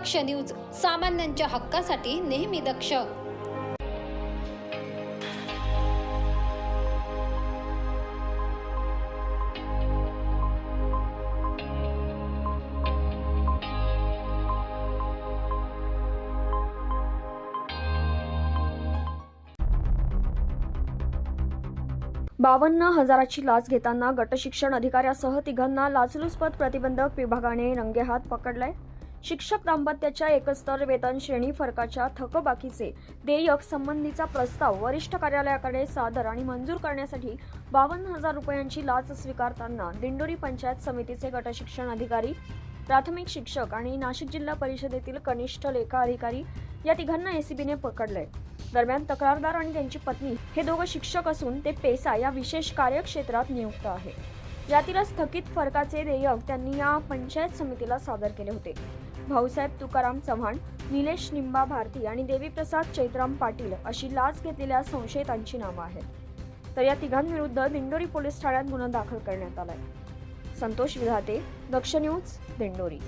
दक्ष news, सामान्यांच्या हक्कासाठी नेहमी दक्ष. बावन्न हजाराची लाच घेताना गटशिक्षण अधिकाऱ्यासह तिघांना लाचलुचपत प्रतिबंधक विभागाने रंगेहात पकडलंय. शिक्षक दाम्पत्याच्या एकस्तर वेतन श्रेणी फरकाच्या थकबाकीचे देयक संबंधीचा प्रस्ताव वरिष्ठ कार्यालयाकडे सादर आणि मंजूर करण्यासाठी 52,000 रुपयांची लाच स्वीकारताना दिंडोरी पंचायत समितीचे गटशिक्षण अधिकारी, प्राथमिक शिक्षक आणि नाशिक जिल्हा परिषदेतील कनिष्ठ लेखा अधिकारी या तिघांना एसीबीने पकडलंय. दरम्यान तक्रारदार आणि त्यांची पत्नी हे दोघं शिक्षक असून ते पेसा या विशेष कार्यक्षेत्रात नियुक्त आहे. यातीलच थकीत फरकाचे देयक त्यांनी या पंचायत समितीला सादर केले होते. भाऊसाहेब तुकाराम चव्हाण, निलेश निंबा भारती आणि देवीप्रसाद चैत्राम पाटील अशी लाच घेतलेल्या संशयितांची नावं आहेत. तर या तिघांविरुद्ध दिंडोरी पोलीस ठाण्यात गुन्हा दाखल करण्यात आलाय. संतोष विधाते, दक्ष न्यूज, दिंडोरी.